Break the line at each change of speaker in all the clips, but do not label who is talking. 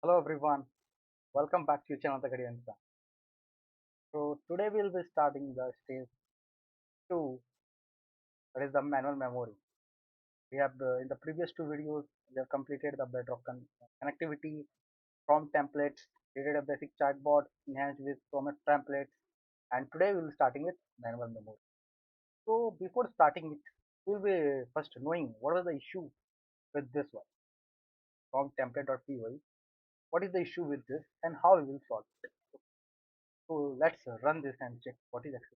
Hello everyone, welcome back to your channel Takadiyansa. So today we'll be starting the stage 2, that is the manual memory. We have in the previous two videos we have completed the bedrock connectivity, prompt templates, created a basic chatbot, enhanced with prompt templates, and today we'll be starting with manual memory. So before starting it, we'll be first knowing what was the issue with this one, prompt template.py. What is the issue with this and how we will solve it. So let's run this and check what is actually.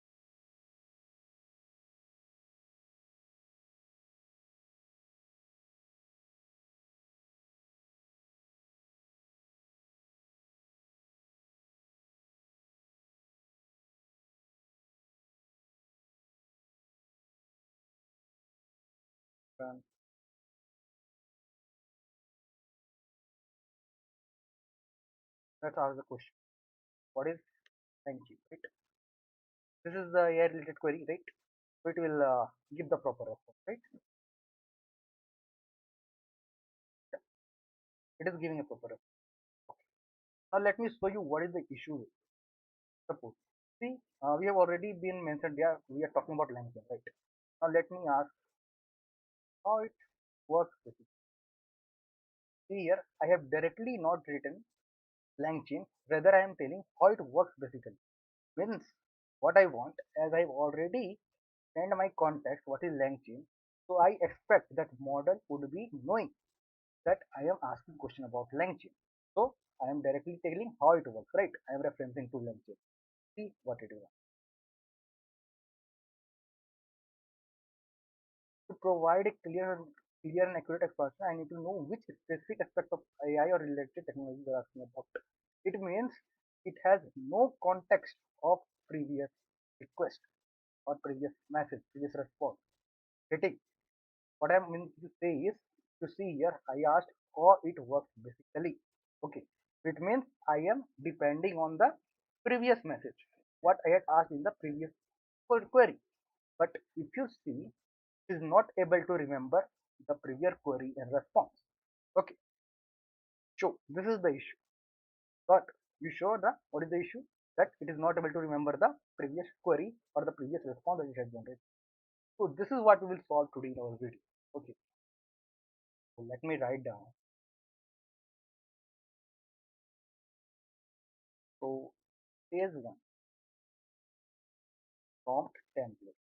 Run. Let's ask the question. What is LangChain, right? This is the AI related query, right? So it will give the proper response, right? It is giving a proper response. Now let me show you what is the issue with. Suppose, see, we have already been mentioned. Yeah, we are talking about LangChain, right? Now let me ask how it works. Basically. See here, I have directly not written LangChain. Rather, I am telling how it works basically. Means what I want, as I have already sent my context what is LangChain. So I expect that model would be knowing that I am asking question about LangChain. So I am directly telling how it works, right? I am referencing to LangChain. See what it is. To provide a clear and accurate explanation, I need to know which specific aspect of AI or related technology we are asking about. It means it has no context of previous request or previous message, previous response. Getting what I mean to say is, to see here, I asked how it works basically. Okay, it means I am depending on the previous message, what I had asked in the previous query. But if you see, it is not able to remember the previous query and response. Okay, so this is the issue. But you show the what is the issue? That it is not able to remember the previous query or the previous response that it had generated. So this is what we will solve today in our video. Okay, so let me write down. So phase one, prompt template.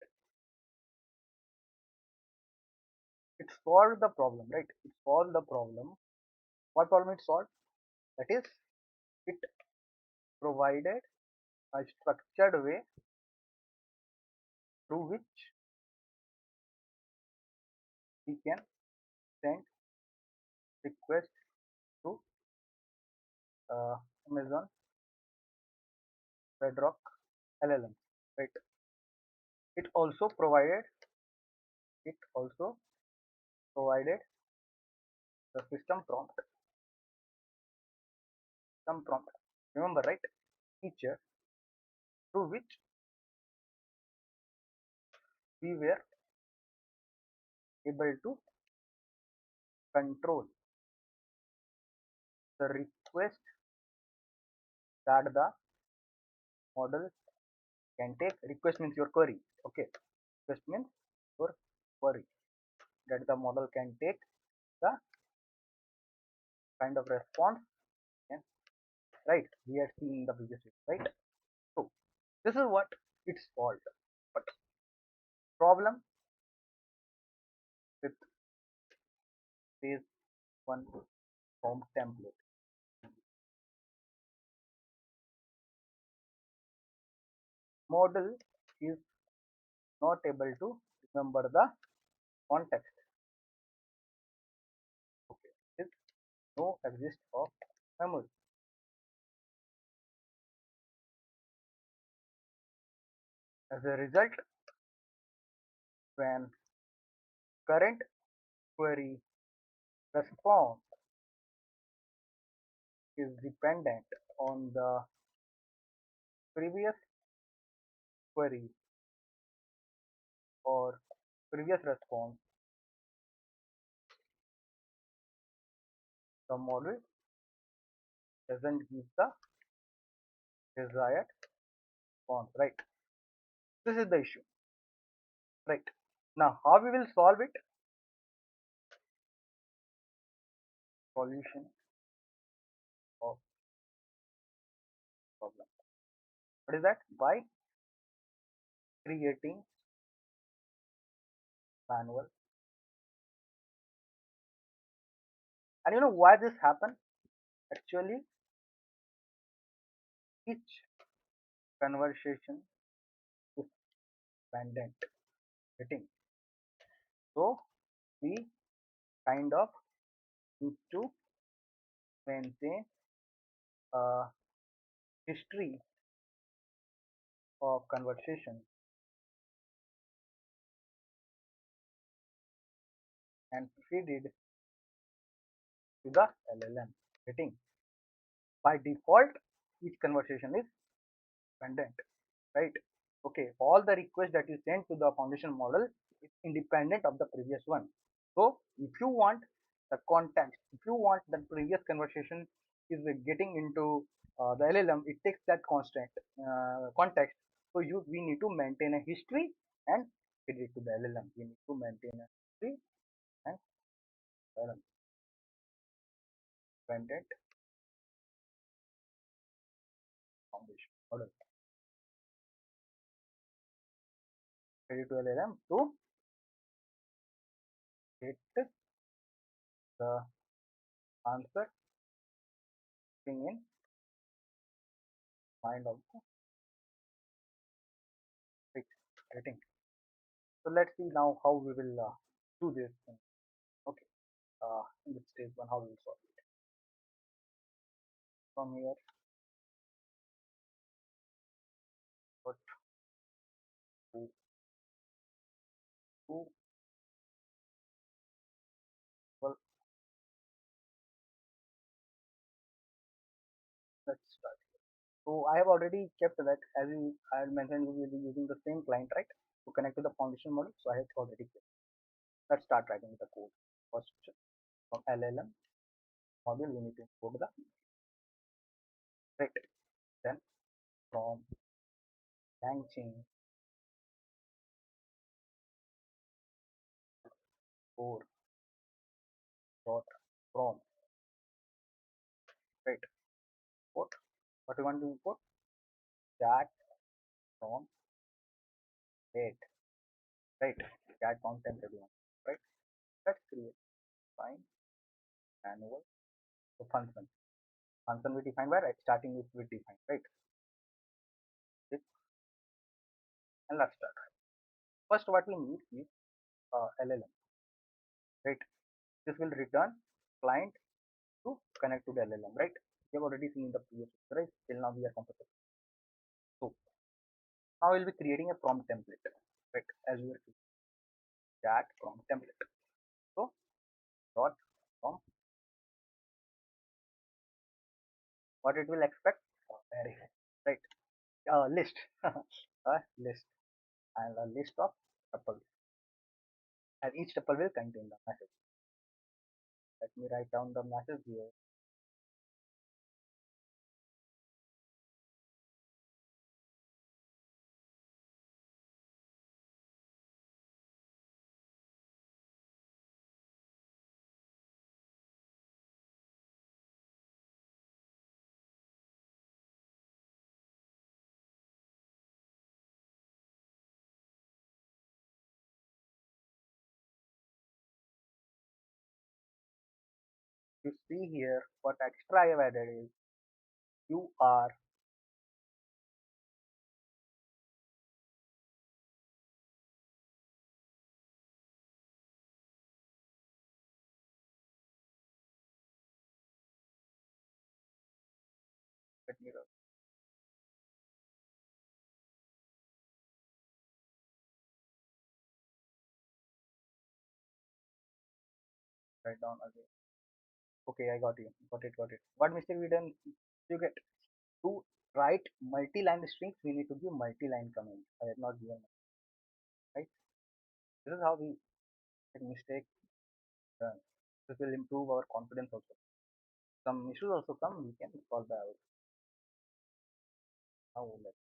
It solved the problem, right? It solved the problem. What problem it solved? That is, it provided a structured way through which we can send request to Amazon Bedrock LLMs, right? It also provided it also provided the system prompt. Remember, right? Feature through which we were able to control the request that the model can take. Request means your query. Okay, request means your query that the model can take the kind of response. And right, we had seen in the previous video, right? So this is what it's called. But problem with phase one form template. Model is not able to remember the context. Okay, is no exist of memory. As a result, when current query response is dependent on the previous query or previous response, the model doesn't give the desired response, right? This is the issue, right? Now, how we will solve it? Solution of problem. What is that? By creating manual. And you know why this happened? Actually, each conversation is dependent. Getting so we kind of need to maintain a history of conversation and feed it to the LLM. Getting by default, each conversation is dependent, right? Okay, all the requests that you send to the foundation model is independent of the previous one. So if you want the context, if you want the previous conversation is getting into the LLM, it takes that constant context. So you we need to maintain a history and feed it to the LLM. We need to maintain a history and dependent foundation model. Feed it to LLM to get the answer in mind of the writing. So let's see now how we will do this thing. Okay, in this stage one, how we will solve it. From here, what to do? Well, let's start. So I have already kept that as you I had mentioned, we will be using the same client, right, to connect to the foundation model. So I have already kept. Let's start writing the code. First, from LLM module, we need to import the right. Then from LangChain core dot from right. Import. What we want to import? Chat from date. Right. Chat from template one. Right. Let's create fine manual so function. Function we define by right starting with define right. This and let's start. First, what we need is LLM. Right. This will return client to connect to the LLM. Right. We have already seen in the previous right. Till now we are comfortable. So now we'll be creating a prompt template. Right. As we are chat prompt template. So dot from what it will expect array. Right. List. A list and a list of tuples and each tuple will contain the message. Let me write down the message here. You see here what extra I have added is you are let me write down again. Okay, I got you. Got it. What mistake we done? You get to write multi-line strings. We need to give multi-line comment. I have not given right. This is how we get mistake done. This will improve our confidence also. some issues also come, we can solve out. Now let's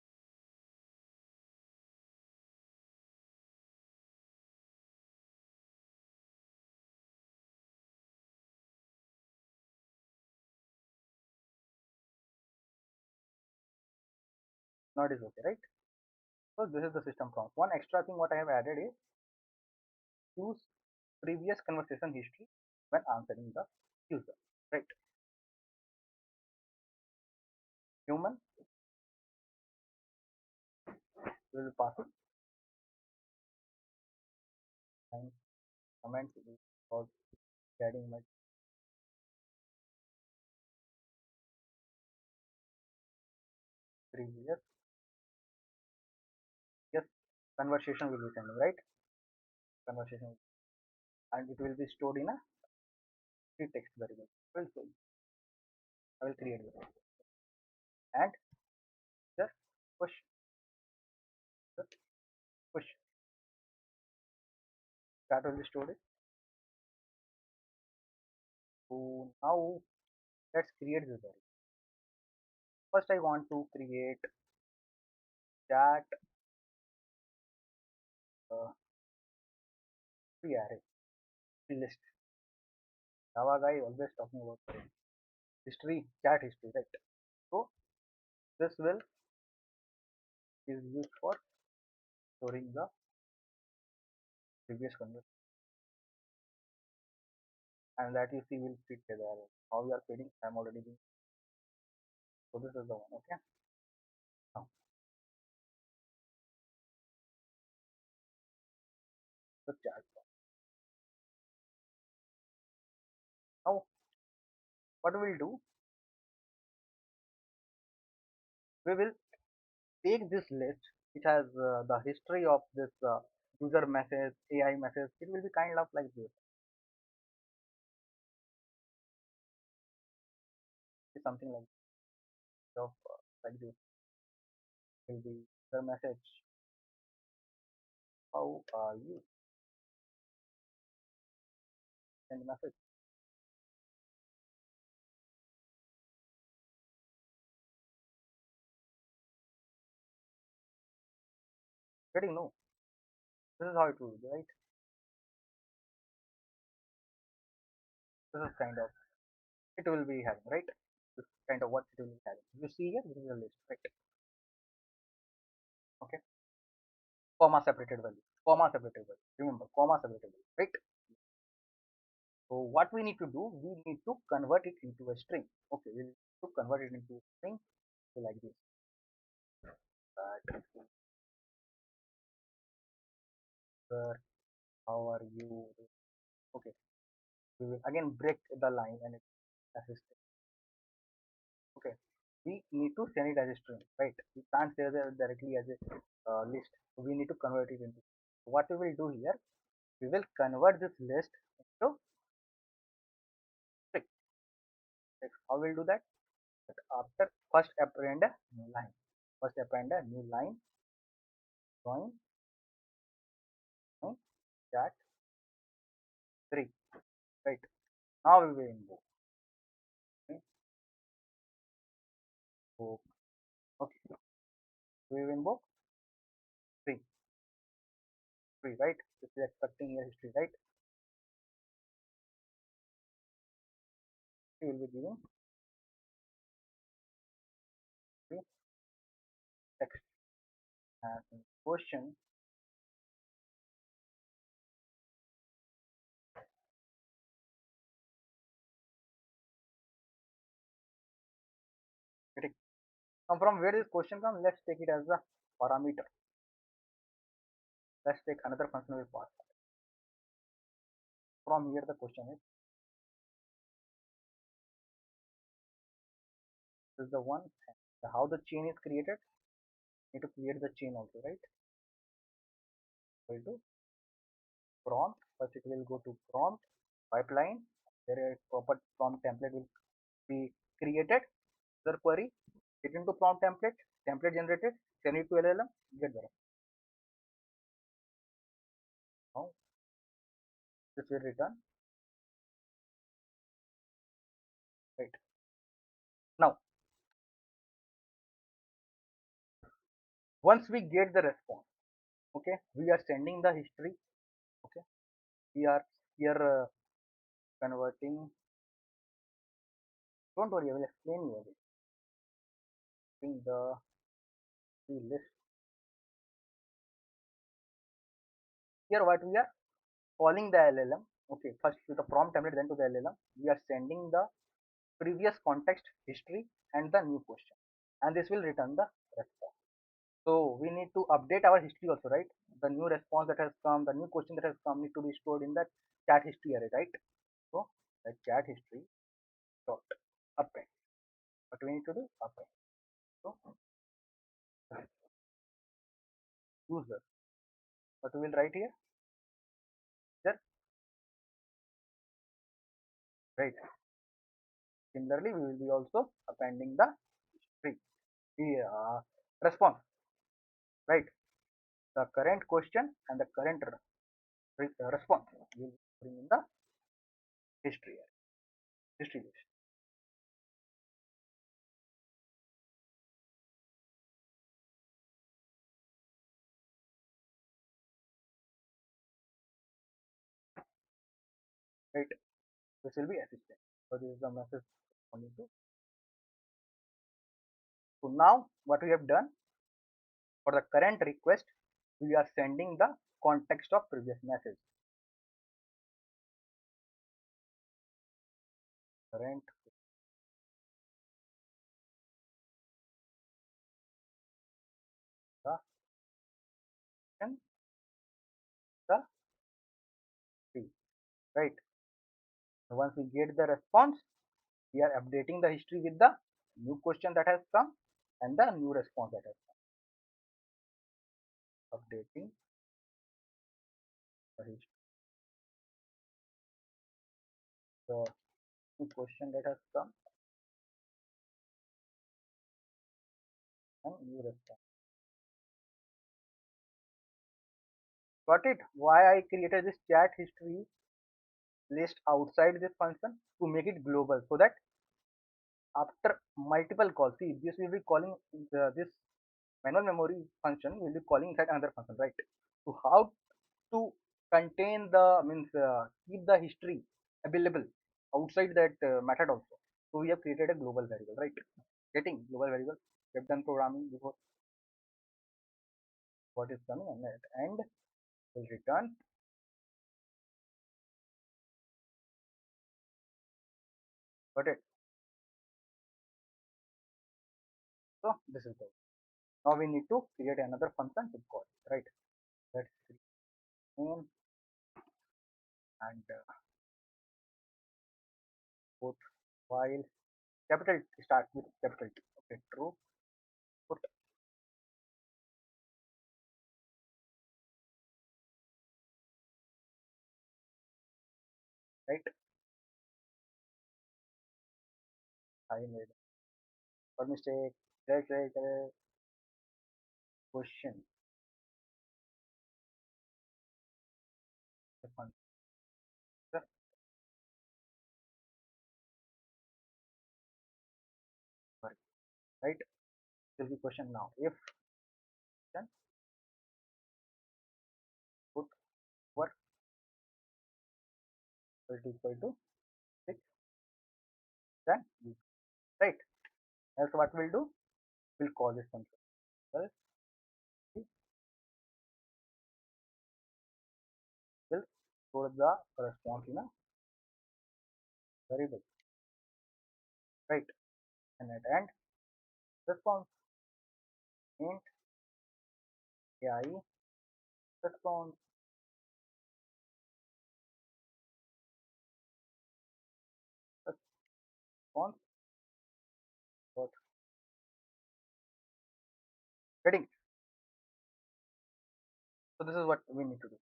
now it is okay, right? So this is the system prompt. One extra thing what I have added is use previous conversation history when answering the user. Right? Human will pass it and comments will cause adding my previous yes conversation will be sending, right? Conversation, and it will be stored in a free text variable. So I will create it and just push, just push, that will be stored. So now let's create this variable. First I want to create chat free array, free list. Java guy always talking about history, chat history, right? So this will is used for storing the previous conversation, and that you see will fit there. How we are feeding, I'm already doing. So this is the one. Okay. Now the chat. Now what we will do, we will take this list which has the history of this user message, AI message. It will be kind of like this. It's something like this, of like this will be the message. How are you? Send message. Getting no. This is how it will be, right? This is kind of it will be having, right? This kind of what it will be having. You see here, this is a list, right? Okay. Comma separated value. Comma separated value. Remember, comma separated value, right? So what we need to do, we need to convert it into a string. Okay, we need to convert it into a string. So like this. That how are you? Okay, we will again break the line and it as a string. Okay, we need to send it as a string, right? We can't say that directly as a list. So we need to convert it into. What we will do here, we will convert this list into string. Like, how will do that? But after first append a new line. First append a new line. Join, join chat 3. Right. Now we will invoke. Okay. So, okay. We will invoke 3. 3, right? This is expecting your history, right? We will be giving 3 text and question. Critic. Now from where this question comes, let's take it as a parameter. Let's take another function we pass. From here the question is, this is the one, how the chain is created. Need to create the chain also, right? Equal to prompt. First it will go to prompt pipeline. There a proper prompt template will be created. The query, get into prompt template, template generated, send it to LLM, get the now this will return, right? Once we get the response, okay, we are sending the history. Okay, we are here converting. Don't worry, I will explain you again. In the list here, what we are calling the LLM. Okay, first to the prompt template, then to the LLM. We are sending the previous context, history, and the new question, and this will return the response. So we need to update our history also, right? The new response that has come, the new question that has come need to be stored in the chat history array, right? So the chat history dot append. What we need to do? Append. So user. What we will write here? Just right. Similarly, we will be also appending the history, the response, right? The current question and the current response will bring in the history array, history list, right? This will be assistant. So this is the message only to. So now what we have done for the current request, we are sending the context of previous message. Current the and the tree, right? So once we get the response, we are updating the history with the new question that has come and the new response that has come. Updating the history, the new question that has come and new response. Got it? Why I created this chat history list outside this function to make it global so that after multiple calls, see this will be calling this manual memory function will be calling inside another function, right? So how to contain the means keep the history available outside that method also. So we have created a global variable, right? Getting global variable. We have done programming before. What is coming on that and will return. Got it? So this is the. Now we need to create another function to call it, right? Let's name and put while capital start with capital T. Okay, true. Put right. I made one mistake. Right. Question. The function. Sorry. Right. This is the question now. If then put what is equal to 6, then right. Else what we'll do? We'll call this function. Well, we'll store the response in a variable. Right. And at end response int AI response response dot heading. So this is what we need to do.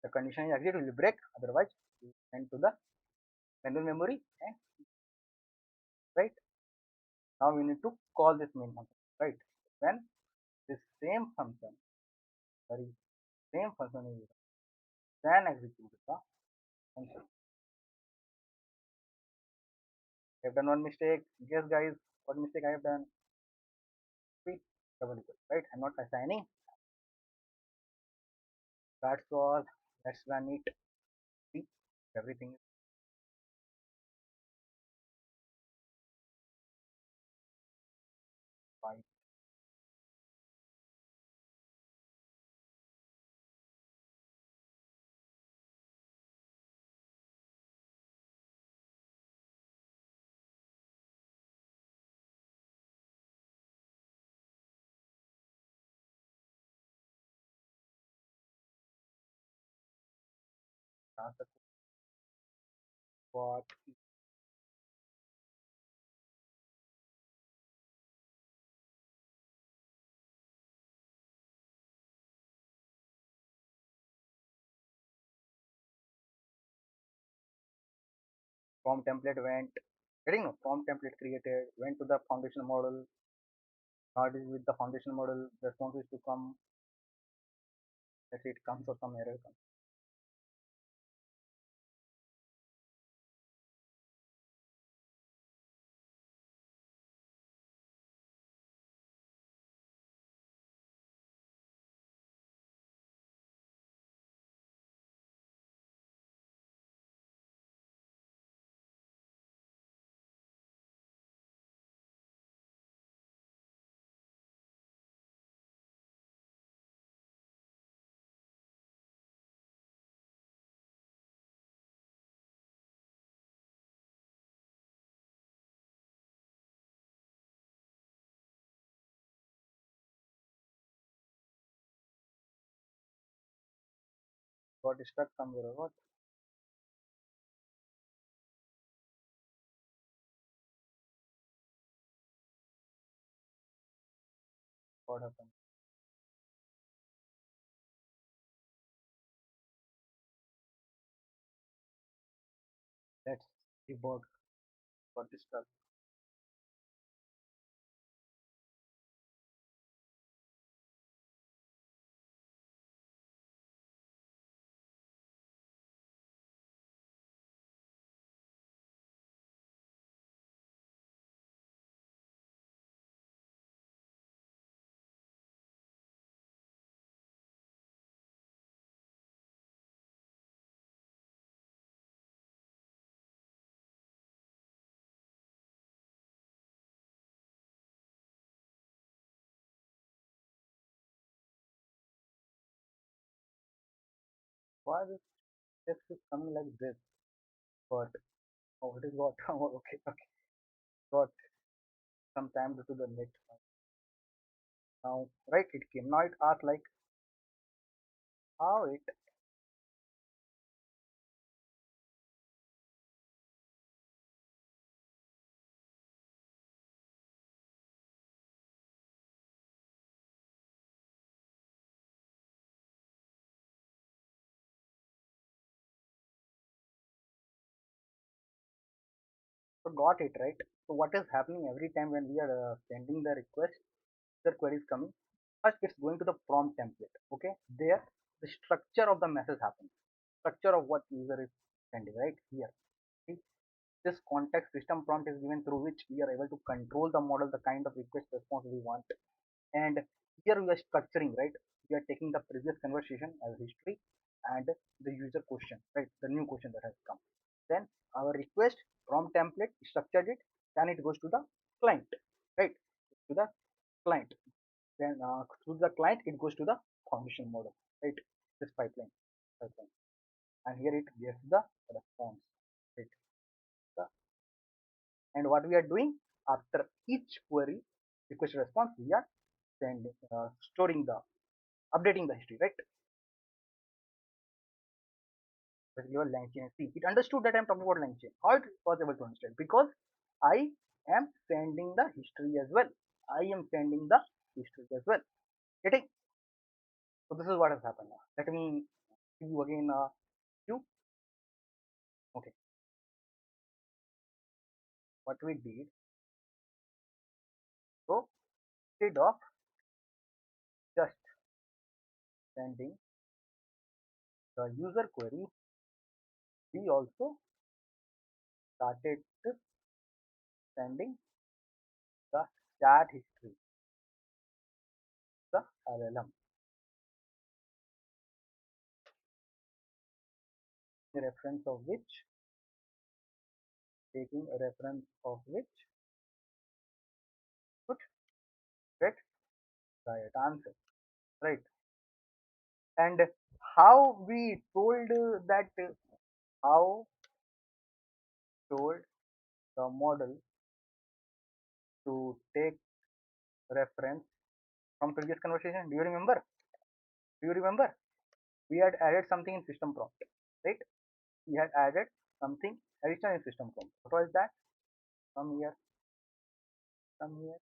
The condition is exit will break, otherwise we send to the manual memory and right. Now we need to call this main function, right? When this same function, sorry, same function is then execute the function. I have done one mistake. Guess guys, what mistake I have done? double equal, right? I'm not assigning. That's all. Let's run it. See, everything is fine. That's the what form template went. Getting no form template created. Went to the foundation model. Started with the foundation model. The response is to come. Let's say it comes or some error comes. Got stuck somewhere or what? What happened? Let's debug. Got stuck. Why this text is coming like this? But oh, it is what? Oh, okay, okay. Got some time to the net. Now, right? It came. Now it asks like how it so got it right. So what is happening every time when we are sending the request, the query is coming. First, it's going to the prompt template. Okay, there the structure of the message happens. Structure of what user is sending right here. See, this context system prompt is given through which we are able to control the model, the kind of request response we want. And here we are structuring, right? We are taking the previous conversation as history and the user question, right? The new question that has come. Then our request from template structured it, then it goes to the client, right? To the client. Then through the client, it goes to the foundation model, right? This pipeline. And here it gives the response, right? The- And what we are doing after each query request response, we are storing the updating the history, right? Particular LangChain. See, it understood that I'm talking about LangChain. How it was able to understand? Because I am sending the history as well. I am sending the history as well. Getting? So this is what has happened now. Let me see you again. You okay? What we did? So instead of just sending the user query, we also started sending the chat history. LLM, the reference of which, taking a reference of which would get right answer, right? And how we told that how told the model to take reference from previous conversation. Do you remember? Do you remember? We had added something in system prompt, right? We had added something additional in system prompt. What was that? Come here, come here,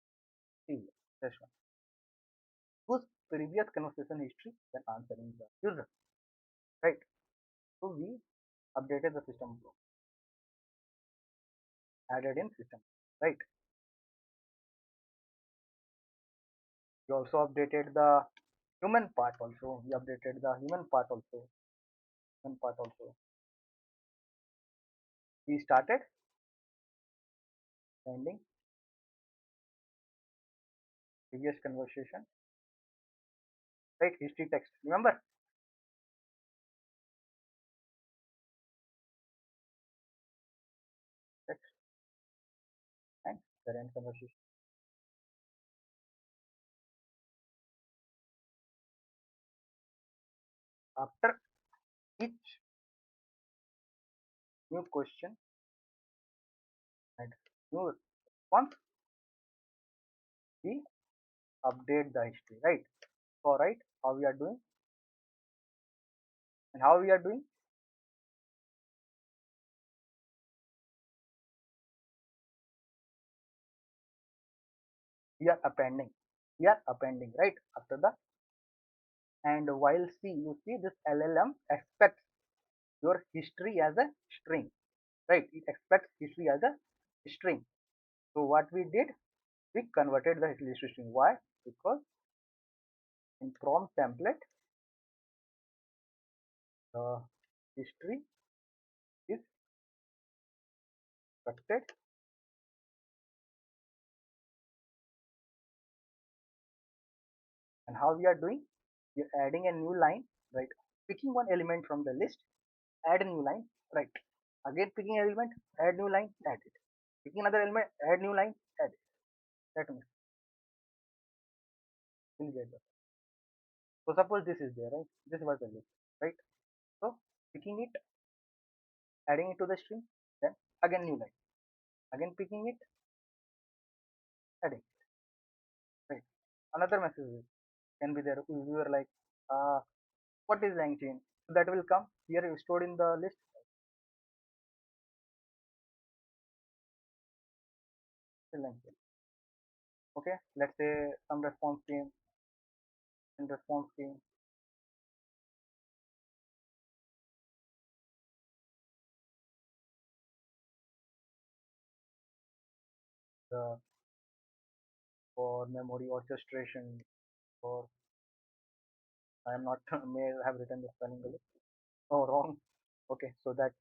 see here. This one. Whose previous conversation history when answering the user, right? So we updated the system prompt, added in system, right? We also updated the human part also. We updated the human part also. Human part also. We started sending previous conversation, right? History text. Remember? Text and current conversation. After each new question and new response, we update the history, right? So, right, how we are doing and how we are doing, we are appending. We are appending, right? After the and while see, you see this LLM expects your history as a string, right? It expects history as a string. So what we did, we converted the history to string. Why? Because in prompt template, the history is structured. And how we are doing? We are adding a new line, right? Picking one element from the list, add a new line, right? Again picking element, add new line, add it. Picking another element, add new line, add it. That means we'll get that. So suppose this is there, right? This was the list, right? So picking it, adding it to the string, then again new line. Again picking it, adding, right? Another message can be there. We were like, what is line chain? So that will come here stored in the list. Line chain. Okay, let's say some response came and response came. The for memory orchestration for I am not may have written the spelling below. Oh wrong. Okay, so that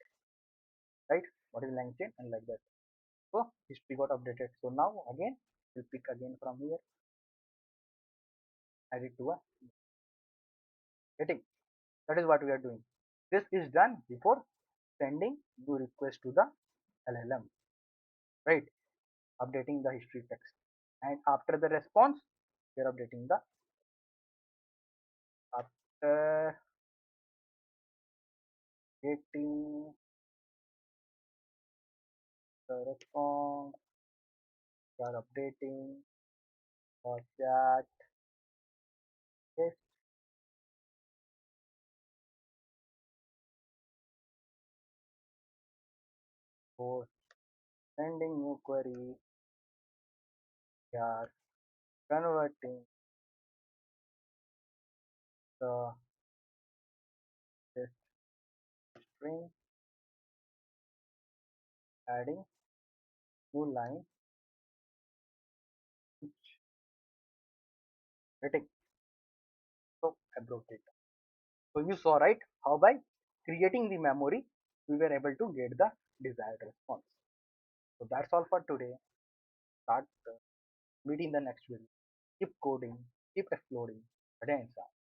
right, what is line chain and like that. So history got updated. So now again we'll pick again from here, add it to a getting. That is what we are doing. This is done before sending new request to the LLM, right? Updating the history text. And after the response, we are updating the after getting the response, we are updating the chat text for sending new query. We are converting the text string, adding new line, which getting so abrupt data. So you saw right how by creating the memory we were able to get the desired response. So that's all for today. Start meeting the next video. Keep coding, keep exploring. बढ़िया इंसान।